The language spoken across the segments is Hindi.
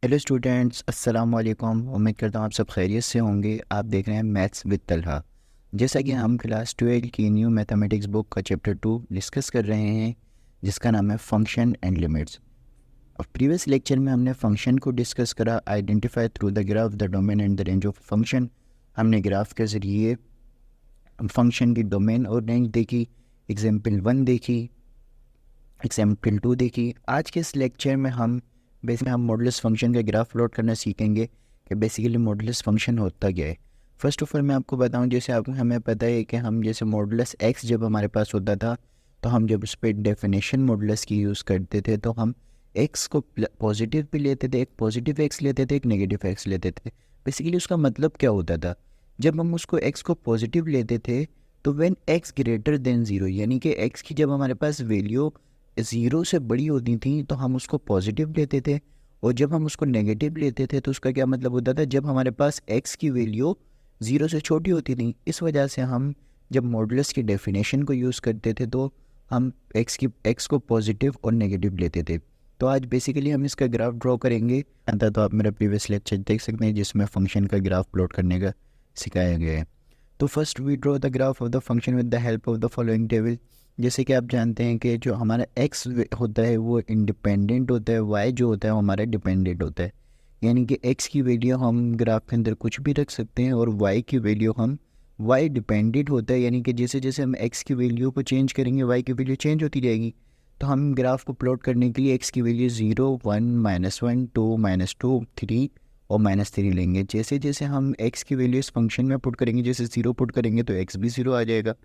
हेलो स्टूडेंट्स, अस्सलाम वालेकुम। उम्मीद करता हूँ आप सब खैरियत से होंगे। आप देख रहे हैं मैथ्स विद तलहा। जैसा कि हम क्लास 12 की न्यू मैथमेटिक्स बुक का चैप्टर 2 डिस्कस कर रहे हैं, जिसका नाम है फंक्शन एंड लिमिट्स। और प्रीवियस लेक्चर में हमने फंक्शन को डिस्कस करा, identify through the graph the domain and the range of function. हमने ग्राफ के ज़रिए फंक्शन की डोमेन और रेंज देखी, एग्जाम्पल 1 देखी, एग्जाम्पल 2 देखी। आज के इस लेक्चर में हम मॉडुलस फंक्शन का ग्राफ प्लॉट करना सीखेंगे कि बेसिकली मॉडुलस फंक्शन होता क्या है। फर्स्ट ऑफ ऑल मैं आपको बताऊं, जैसे आप हमें पता है कि हम जैसे मॉडुलस एक्स जब हमारे पास होता था, तो हम जब उस पर डेफिनेशन मॉडुलस की यूज़ करते थे तो हम एक्स को पॉजिटिव भी लेते थे, एक पॉजिटिव एक्स लेते थे, एक नेगेटिव एक्स लेते थे। बेसिकली उसका मतलब क्या होता था, जब हम उसको एक्स को पॉजिटिव लेते थे तो when x greater than zero, यानी कि एक्स की जब हमारे पास वैल्यू ज़ीरो से बड़ी होती थी तो हम उसको पॉजिटिव लेते थे। और जब हम उसको नेगेटिव लेते थे तो उसका क्या मतलब होता था, जब हमारे पास एक्स की वैल्यू ज़ीरो से छोटी होती थी। इस वजह से हम जब मॉडुलस की डेफिनेशन को यूज़ करते थे तो हम एक्स को पॉजिटिव और नेगेटिव लेते थे। तो आज बेसिकली हम इसका ग्राफ ड्रॉ करेंगे। आता तो आप मेरा प्रीवियस लेक्चर देख सकते हैं जिसमें फंक्शन का ग्राफ प्लॉट करने का सिखाया गया है। तो first we draw the graph of the function with the help of the following table. जैसे कि आप जानते हैं कि जो हमारा एक्स होता है वो इंडिपेंडेंट होता है, वाई जो होता है वो हमारा डिपेंडेंट होता है। यानी कि एक्स की वैल्यू हम ग्राफ के अंदर कुछ भी रख सकते हैं और वाई की वैल्यू हम वाई डिपेंडेंट होता है, यानी कि जैसे जैसे हम एक्स की वैल्यू को चेंज करेंगे वाई की वैल्यू चेंज होती जाएगी। तो हम ग्राफ को प्लॉट करने के लिए एक्स की वैल्यू 0, 1, -1, 2, -2, 3 और -3 लेंगे। जैसे जैसे हम एक्स की वैल्यू इस फंक्शन में पुट करेंगे, जैसे 0 पुट करेंगे तो एक्स भी 0 आ जाएगा,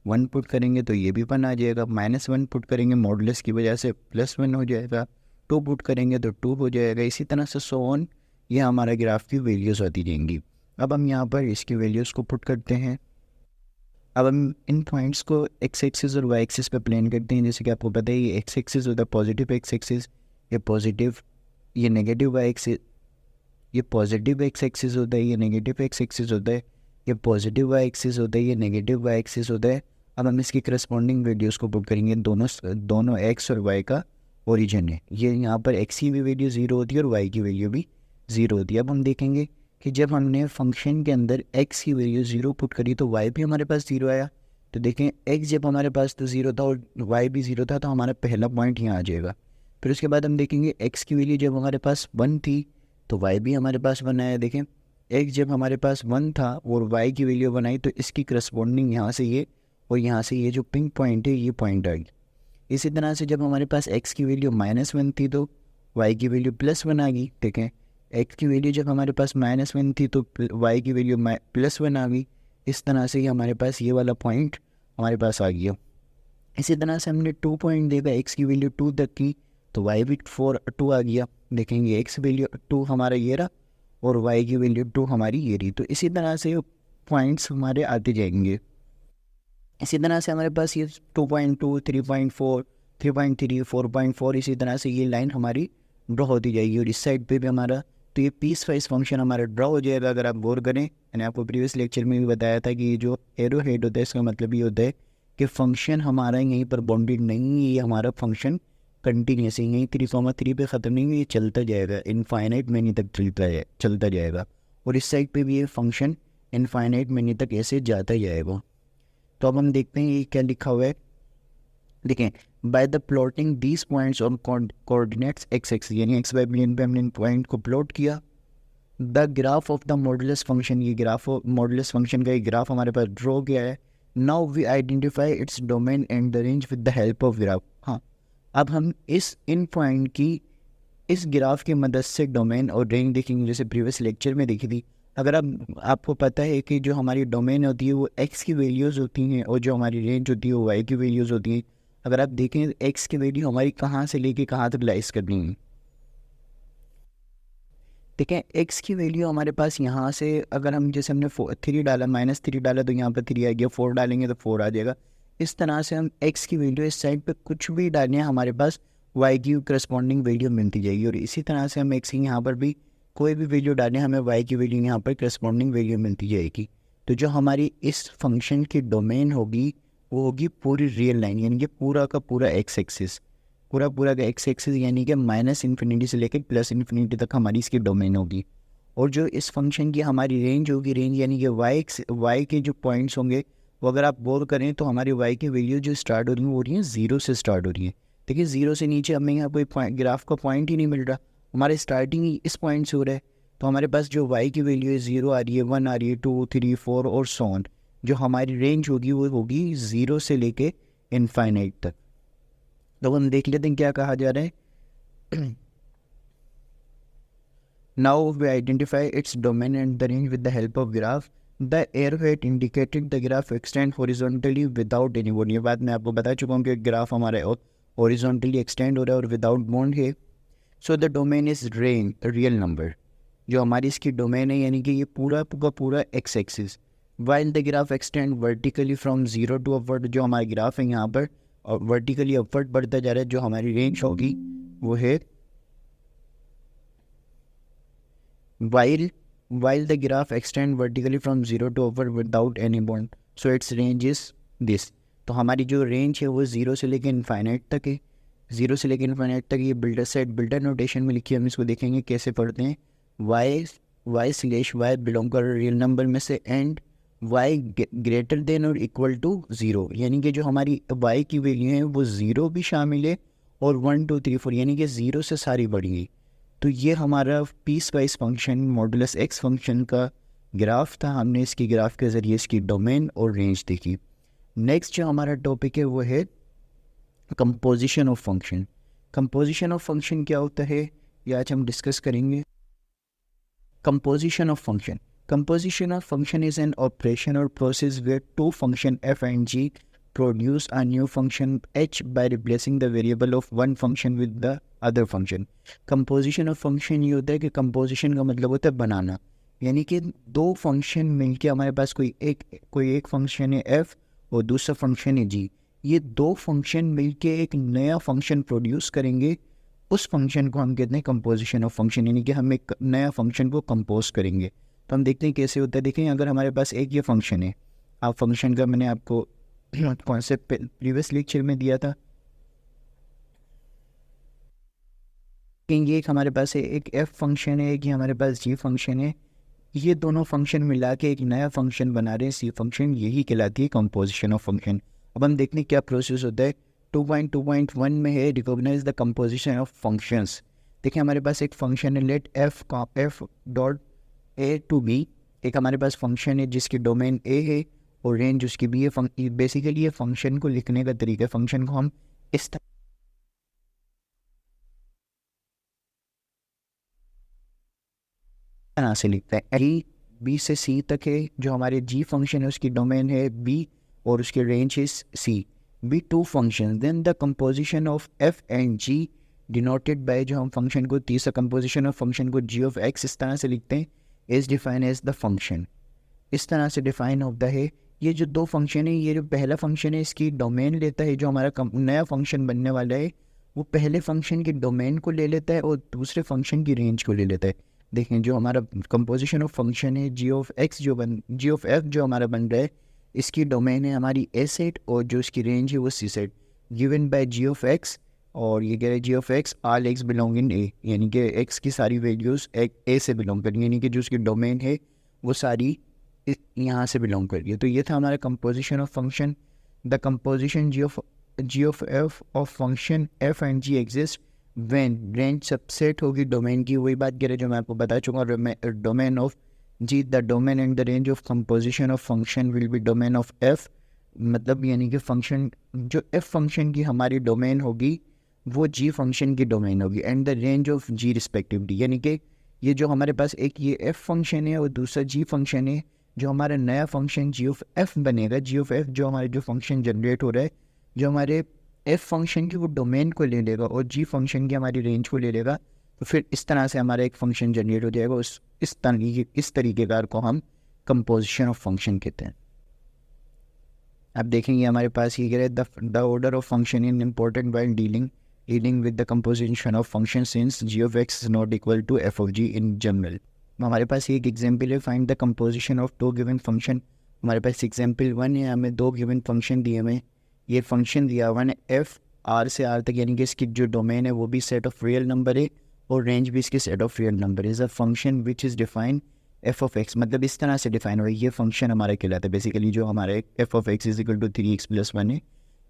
1 पुट करेंगे तो ये भी 1 आ जाएगा, -1 पुट करेंगे मॉडुलस की वजह से +1 हो जाएगा, 2 पुट करेंगे तो 2 हो जाएगा। इसी तरह से सो ऑन, ये हमारा ग्राफ की वैल्यूज़ आती जाएंगी। अब हम यहाँ पर इसकी वैल्यूज़ को पुट करते हैं। अब हम इन पॉइंट्स को एक्स एक्सिस और वाई एक्सिस पे प्लेन करते हैं। जैसे कि आपको पता है ये एक्स एक्सिस होता है पॉजिटिव एक्स एक्सिस, ये पॉजिटिव, ये नेगेटिव वाई एक्सिस, ये पॉजिटिव एक्स एक्सिस होता है, ये नेगेटिव एक्स एक्सिस होता है, ये पॉजिटिव वाई एक्सिस होता है, ये नेगेटिव वाई एक्सिस होता है। अब हम इसकी करस्पॉन्डिंग वैल्यूज़ को पुट करेंगे। दोनों एक्स और वाई का ओरिजिन है, ये यहाँ पर एक्स की भी वैल्यू ज़ीरो होती है और वाई की वैल्यू भी ज़ीरो होती है। अब हम देखेंगे कि जब हमने फंक्शन के अंदर एक्स की वैल्यू ज़ीरो पुट करी तो वाई भी हमारे पास ज़ीरो आया। तो देखें एक्स जब हमारे पास तो ज़ीरो था और वाई भी ज़ीरो था, तो हमारा पहला पॉइंट यहाँ आ जाएगा। फिर उसके बाद हम देखेंगे एक्स की वैल्यू जब हमारे पास 1 थी तो वाई भी हमारे पास 1 आया। देखें एक्स जब हमारे पास 1 था और वाई की वैल्यू 1 आई तो इसकी करस्पॉन्डिंग यहाँ से ये और यहाँ से ये जो पिंक पॉइंट है ये पॉइंट आ गई। इसी तरह से जब हमारे पास एक्स की वैल्यू -1 थी तो वाई की वैल्यू +1 आ गई। देखें एक्स की वैल्यू जब हमारे पास -1 थी तो वाई की वैल्यू +1 आ गई। इस तरह से ही हमारे पास ये वाला पॉइंट हमारे पास आ गया। इसी तरह से हमने 2 पॉइंट देखा, एक्स की वैल्यू 2 तक की तो वाई भी 2 आ गया। देखेंगे एक्स वैल्यू 2 हमारा ये रहा और वाई की वैल्यू 2 हमारी ये रही। तो इसी तरह से पॉइंट्स हमारे आते जाएंगे। इसी तरह से हमारे पास ये 2.2, 3.4, 3.3, 4.4, इसी तरह से ये लाइन हमारी ड्रॉ होती जाएगी। और इस साइड पे भी हमारा तो ये पीस वाइज फंक्शन हमारा ड्रॉ हो जाएगा। अगर आप गौर करें, मैंने आपको प्रीवियस लेक्चर में भी बताया था कि ये जो एरो हेड होता है इसका मतलब ये होता है कि फंक्शन हमारा यहीं पर बाउंडेड नहीं है, ये हमारा फंक्शन कंटिन्यूस है, यहीं 3,3 पे ख़त्म नहीं है, ये चलता जाएगा, इनफाइनाइट मैनी तक चलता जाएगा। और इस साइड पे भी ये फंक्शन इनफाइनाइट मैनी तक ऐसे जाता जाएगा। तो अब हम देखते हैं ये क्या लिखा हुआ है। देखें by the plotting these points on coordinates X X, यानी एक्स वाई प्लेन पे हमने इन पॉइंट को प्लॉट किया। The graph of the modulus function, ये ग्राफ मॉडुलस फंक्शन का एक ग्राफ हमारे पास ड्रॉ किया है। Now we identify its domain and the range with the help of graph. हाँ, अब हम इस इन पॉइंट की इस ग्राफ की मदद से डोमेन और रेंज देखेंगे, जैसे प्रीवियस लेक्चर में देखी थी। अगर आपको पता है कि जो हमारी डोमेन होती है वो एक्स की वैल्यूज़ होती हैं और जो हमारी रेंज होती है वो वाई की वैल्यूज़ होती हैं। अगर आप देखें एक्स की वैल्यू हमारी कहाँ से लेके कहाँ तक लाइज करनी है। देखें एक्स की वैल्यू हमारे पास यहाँ से, अगर हम जैसे हमने 3 डाला, -3 डाला तो यहाँ पर 3 आ गया, 4 डालेंगे तो 4 आ जाएगा। इस तरह से हम एक्स की वैल्यू इस साइड पे कुछ भी डालें हमारे पास वाई की करस्पॉन्डिंग वैल्यू मिलती जाएगी। और इसी तरह से हम एक्स की यहाँ पर भी कोई भी वैल्यू डालें हमें वाई की वैल्यू यहाँ पर करस्पॉन्डिंग वैल्यू मिलती जाएगी। तो जो हमारी इस फंक्शन की डोमेन होगी वो होगी पूरी रियल लाइन, यानी कि पूरा का पूरा एक्स एक्सिस। पूरा पूरा का एक्स एक्सिस यानी कि माइनस इन्फिनिटी से लेकर प्लस इन्फिनिटी तक हमारी इसकी डोमेन होगी। और जो इस फंक्शन की हमारी रेंज होगी, रेंज यानी कि वाई के जो पॉइंट्स होंगे वो अगर आप बोर करें तो हमारी वाई की वैल्यू जो स्टार्ट हो रही है वो हो रही है ज़ीरो से स्टार्ट हो रही है। देखिए ज़ीरो से नीचे हमें यहाँ कोई ग्राफ का पॉइंट ही नहीं मिल रहा, हमारे स्टार्टिंग ही इस पॉइंट से हो रहा है। तो हमारे पास जो वाई की वैल्यू है 0 आ रही है, 1 आ रही है, 2 3 4 और सो ऑन। जो हमारी रेंज होगी वो होगी 0 से लेके इनफाइनाइट तक। तो हम देख लेते हैं क्या कहा जा रहा है। Now we identify its domain and the range with the help of graph. The arrowhead indicated the graph extend horizontally without any bond. ये बात मैं आपको बता चुका हूँ कि ग्राफ हमारा horizontally extend हो रहा है और without bond है। So the domain is range, real number. जो हमारी इसकी डोमेन है यानी कि ये पूरा का पूरा x axis. while the graph extend vertically from 0 to upward, जो हमारा ग्राफ है यहाँ पर और वर्टिकली अपवर्ड बढ़ता जा रहा है, जो हमारी रेंज होगी वो है while the graph extend vertically from 0 to upward without any bond, so its range is this. तो हमारी जो रेंज है वो 0 से लेकर इनफाइनाइट तक है। 0 से लेकर इनफाइनाइट तक ये बिल्डर नोटेशन में लिखी है, हम इसको देखेंगे कैसे पढ़ते हैं। y/y बिलोंग कर रियल नंबर में से एंड y ग्रेटर देन और इक्वल टू 0, यानी कि जो हमारी y की वैल्यू है वो 0 भी शामिल है और 1 2 3 4 यानी कि 0 से सारी बढ़ी। तो ये हमारा piecewise function modulus X function का ग्राफ था। हमने इसकी ग्राफ के ज़रिए इसकी डोमेन और रेंज देखी। नेक्स्ट जो हमारा टॉपिक है वो है composition of function. Composition of function क्या होता है ये आज हम डिस्कस करेंगे। Composition of function. Composition of function is an operation or process where two function f and g produce a new function h by replacing the variable of one function with the other function. Composition of function ये होता है कि composition का मतलब होता है बनाना, यानी कि दो फंक्शन मिलके हमारे पास कोई एक फंक्शन है f और दूसरा फंक्शन है g। ये दो फंक्शन मिलके एक नया फंक्शन प्रोड्यूस करेंगे, उस फंक्शन को हम कहते हैं कंपोजिशन ऑफ फंक्शन, यानी कि हम एक नया फंक्शन को कंपोज करेंगे। तो हम देखते हैं कैसे होता है। देखें अगर हमारे पास एक ये फंक्शन है, आप फंक्शन का मैंने आपको कॉन्सेप्ट प्रीवियस लेक्चर में दिया था कि ये एक हमारे पास है, एक एफ फंक्शन है, एक ये हमारे पास जी फंक्शन है। ये दोनों फंक्शन मिला के एक नया फंक्शन बना रहे हैं सी फंक्शन, यही कहलाती है कंपोजिशन ऑफ फंक्शन। अब हम देखते हैं क्या प्रोसेस होता है। 2.2.1 में है recognise the composition of functions. देखिए हमारे पास एक फंक्शन है let F dot A to B. एक हमारे पास फंक्शन है जिसकी डोमेन ए है और रेंज उसकी बी है। बेसिकली ये फंक्शन को लिखने का तरीका, फंक्शन को हम इस तरह से लिखते हैं। जी बी से सी तक है, जो हमारे जी फंक्शन है उसकी डोमेन है बी और उसकी range is C. B to function then the composition of F and G denoted by, जो हम फंक्शन को तीसरा कंपोजिशन ऑफ फंक्शन को जी ऑफ एक्स इस तरह से लिखते हैं, is define as the function. इस तरह से डिफाइन होता है। ये जो दो फंक्शन है, ये जो पहला फंक्शन है इसकी डोमेन लेता है, जो हमारा नया फंक्शन बनने वाला है वो पहले फंक्शन की डोमेन को ले लेता है और दूसरे फंक्शन की रेंज को ले लेता है। देखें जो हमारा कंपोजिशन ऑफ फंक्शन है g of x g of f जो हमारा बन रहा है, इसकी डोमेन है हमारी ए सेट और जो इसकी रेंज है वो C set given by g of x. और ये कह रहे हैं g of x all x belong in A, यानी कि एक्स की सारी वैल्यूज़ ए से बिलोंग करेंगी, यानी कि जो उसकी डोमेन है वो सारी यहाँ से बिलोंग कर रही है। तो ये था हमारा composition of function. The composition G of F of function F and G exist when range subset होगी डोमेन की, वही बात कह रहे जो मैं आपको बता चुका हूँ। Domain of G, the domain and the range of composition of function will be domain of F, मतलब यानी कि फंक्शन जो एफ फंक्शन की हमारी डोमेन होगी वो जी फंक्शन की डोमेन होगी and the range of G respectively, यानी कि ये जो हमारे पास एक ये एफ फंक्शन है और दूसरा जी फंक्शन है, जो हमारा नया फंक्शन जी ऑफ एफ बनेगा, जी ऑफ एफ जो हमारे जो फंक्शन जनरेट हो रहा है, जो हमारे एफ फंक्शन की वो डोमेन को ले लेगा और जी फंक्शन की हमारी रेंज को ले लेगा। तो फिर इस तरह से हमारा एक फंक्शन जनरेट हो जाएगा। इस तरीक़ेकार को हम कंपोजिशन ऑफ फंक्शन कहते हैं। अब देखेंगे हमारे पास ये कह रहे हैं the order of function in important while dealing with the composition of function since G of X is not equal to F of G in general. हमारे पास एक एग्जांपल है, फाइंड द कंपोजिशन ऑफ दो गिवन फंक्शन। हमारे पास एग्जांपल 1 है, हमें दो गिवन फंक्शन दिए हुए, ये फंक्शन दिया हुआ है एफ आर से आर तक, यानी कि इसकी जो डोमेन है वो भी सेट ऑफ रियल नंबर है और रेंज भी इसकी set of real number is a function which is define F of x, मतलब इस तरह से डिफाइन हुआ ये फंक्शन हमारा कहलाता है बेसिकली। जो हमारे F of X is equal to 3x+1 है,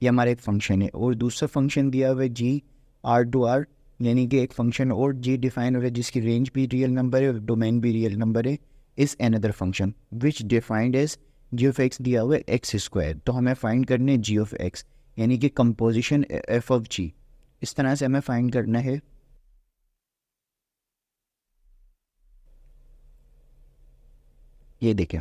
ये हमारा एक फंक्शन है। और दूसरा फंक्शन दिया हुआ है जी आर टू आर, यानी कि एक फंक्शन और जी डिफाइन हो रहा है जिसकी रेंज भी रियल नंबर है और डोमेन भी रियल नंबर है, is another function which defined as G of X दिया हुआ है x²। तो हमें फाइंड करने है जी ऑफ एक्स, यानी कि कंपोजिशन एफ ऑफ जी, इस तरह से हमें फाइंड करना है। ये देखें,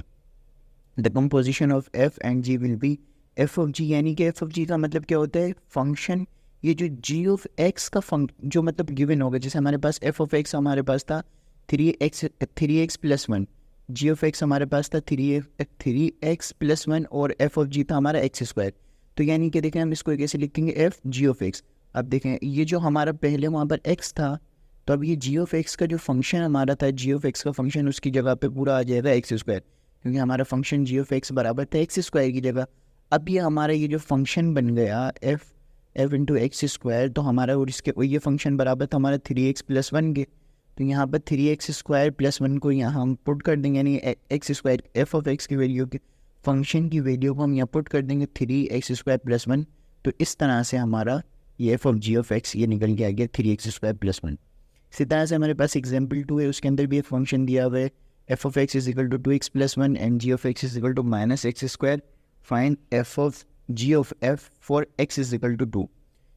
the composition of F and g will be f of g, यानी कि एफ ऑफ जी का मतलब क्या होता है, फंक्शन। ये जो जी ऑफ एक्स का जो मतलब गिवन होगा, जैसे हमारे पास एफ ऑफ एक्स हमारे पास था 3x+1, जी ऑफ एक्स हमारे पास था 3x+1 और एफ ऑफ जी था हमारा x²। तो यानी कि देखें हम इसको कैसे लिखेंगे, एफ जी ऑफ एक्स। अब देखें ये जो हमारा पहले वहाँ पर x था, तो अब ये जी ऑफ एक्स का जो फंक्शन हमारा था, जी ऑफ एक्स का फंक्शन उसकी जगह पे पूरा आ जाएगा x², क्योंकि हमारा फंक्शन जी ऑफ एक्स बराबर था x² की जगह। अब ये हमारा ये जो फंक्शन बन गया एफ इंटू x², तो हमारा और इसके ये फंक्शन बराबर था हमारा 3x+1 के। तो यहाँ पर 3x²+1 को यहाँ हम पुट कर देंगे, यानी x², एफ ऑफ एक्स की वैल्यू के फंक्शन की वैल्यू को हम यहाँ पुट कर देंगे 3x²+1। तो इस तरह से हमारा ये F of G of X ये निकल के आ गया 3x²+1। इसी तरह से हमारे पास एग्जाम्पल 2 है, उसके अंदर भी एक फंक्शन दिया हुआ है F of X is equal to 2x+1 and G of X is equal to -x²। Find F of G of F for X is equal to 2।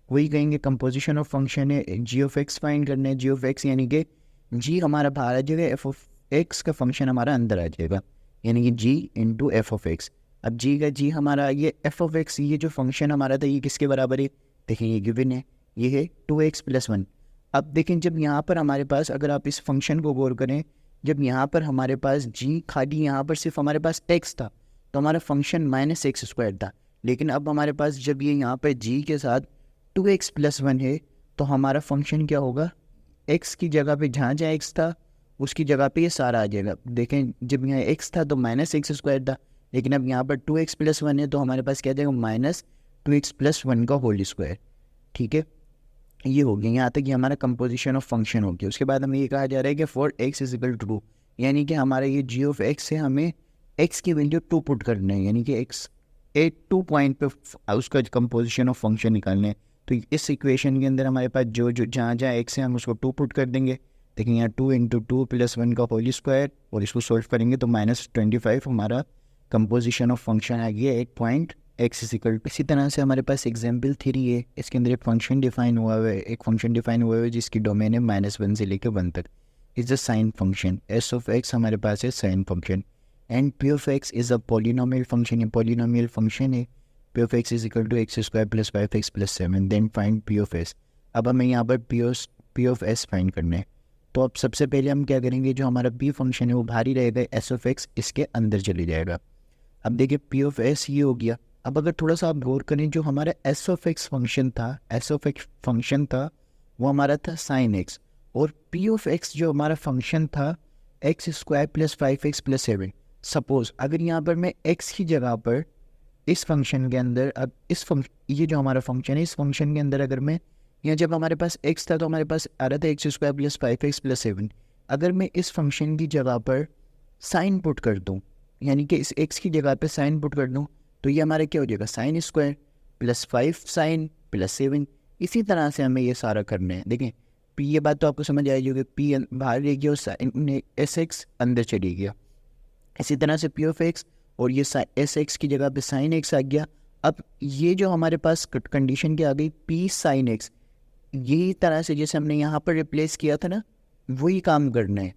वही कहेंगे कंपोजिशन ऑफ फंक्शन है, जी ऑफ एक्स फाइंड करना है। जी ऑफ एक्स यानी कि जी हमारा बाहर आ जाएगा, एफ ऑफ एक्स का फंक्शन हमारा अंदर आ जाएगा, यानी कि जी इंटू एफ ऑफ एक्स। अब जी का जी हमारा ये एफ ऑफ एक्स, ये जो फंक्शन हमारा था ये किसके बराबर है, देखें ये गिवन है, ये है 2x+1। अब देखें जब यहाँ पर हमारे पास, अगर आप इस फंक्शन को गौर करें, जब यहाँ पर हमारे पास जी खाली यहाँ पर सिर्फ हमारे पास x था, तो हमारा फंक्शन -x² था। लेकिन अब हमारे पास जब ये यहाँ पर जी के साथ 2x+1 है, तो हमारा फंक्शन क्या होगा, x की जगह पे जहाँ जहाँ x था उसकी जगह पे ये सारा आ जाएगा। देखें जब यहाँ x था तो -x² था, लेकिन अब यहाँ पर 2x+1 है तो हमारे पास क्या जाएगा, -2x+1 का होल स्क्वायर। ठीक है, ये हो गया, यहाँ तक ये हमारा कंपोजिशन ऑफ फंक्शन हो गया। उसके बाद हमें ये कहा जा रहा है कि for x is equal to 2, यानी कि हमारा ये जी ऑफ एक्स से हमें x की वैल्यू 2 पुट करना है, यानी कि x 2 पॉइंट पे उसका कंपोजिशन ऑफ फंक्शन निकालना है। तो इस इक्वेशन के अंदर हमारे पास जो जहाँ जहाँ x है हम उसको 2 पुट कर देंगे। देखिए यहाँ 2 × 2+1 का होल स्क्वायर, और इसको सॉल्व करेंगे तो -25 हमारा कंपोजिशन ऑफ फंक्शन आ गया 8 पॉइंट x इज इक्वल। इसी तरह से हमारे पास एग्जाम्पल 3 है, इसके अंदर एक फंक्शन डिफाइन हुआ है, जिसकी डोमेन है -1 से लेकर 1 तक। Is a sine function, S of X हमारे पास है sine function, and P of X is a polynomial function, ये पॉलिनोमियल फंक्शन है। P of X is equal to x² + 5x + 7, then find P of S. अब हमें यहाँ पर पी ऑफ एस फाइंड करना है। तो अब सबसे पहले हम क्या करेंगे, जो हमारा पी फंक्शन है वो बाहर ही रहेगा, एस ऑफ एक्स इसके अंदर चले जाएगा। अब देखिए पी ऑफ एस ये हो गया। अब अगर थोड़ा सा आप गौर करें, जो हमारा एस ऑफ एक्स फंक्शन था, वो हमारा था साइन एक्स, और पी ऑफ एक्स जो हमारा फंक्शन था x² + 5x + 7। सपोज अगर यहाँ पर मैं x की जगह पर इस फंक्शन के अंदर, अब ये जो हमारा फंक्शन है, इस फंक्शन के अंदर अगर मैं यहाँ, जब हमारे पास x था तो हमारे पास आ रहा था x² + 5x + 7। अगर मैं इस फंक्शन की जगह पर साइन पुट कर दूँ, यानी कि इस x की जगह पे साइन पुट कर दूँ, तो ये हमारा क्या हो जाएगा, साइन स्क्वायर + 5 साइन + 7। इसी तरह से हमें ये सारा करना है। देखें पी, ये बात तो आपको समझ आई होगी, पी बाहर रह गया और साइन एस एक्स अंदर चली गया। इसी तरह से पी ऑफ एक्स और ये एस एक्स की जगह पे साइन एक्स आ गया। अब ये जो हमारे पास कंडीशन क्या आ गई, पी साइन एक्स, यही तरह से जैसे हमने यहाँ पर रिप्लेस किया था ना, वही काम करना है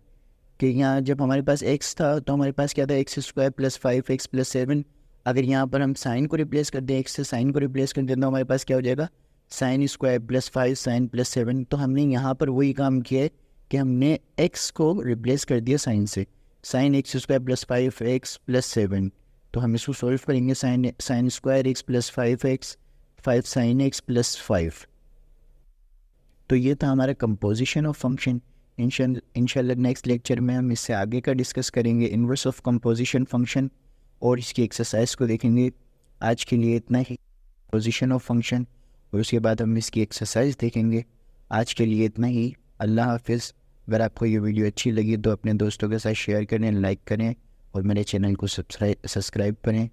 कि यहाँ जब हमारे पास x था तो हमारे पास क्या था, x² + 5x + 7। अगर यहाँ पर हम साइन को रिप्लेस कर दें, x से साइन को रिप्लेस कर दें, तो हमारे पास क्या हो जाएगा, sin² + 5 sin + 7। तो हमने यहाँ पर वही काम किया है कि हमने x को रिप्लेस कर दिया साइन से, sin x² + 5x + 7। तो हम इसको सॉल्व करेंगे, sin² x + 5x 5 sin x + 5। तो ये था हमारा कंपोजिशन ऑफ फंक्शन। इंशाल्लाह नेक्स्ट लेक्चर में हम इससे आगे का डिस्कस करेंगे, इन्वर्स ऑफ कंपोजिशन फंक्शन, और इसकी एक्सरसाइज को देखेंगे। आज के लिए इतना ही, कंपोजिशन ऑफ फंक्शन और उसके बाद हम इसकी एक्सरसाइज देखेंगे। आज के लिए इतना ही। अल्लाह हाफिज़। अगर आपको ये वीडियो अच्छी लगी तो अपने दोस्तों के साथ शेयर करें, लाइक करें और मेरे चैनल को सब्सक्राइब करें।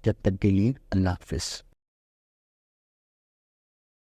जब तक के लिए अल्लाह हाफिज़।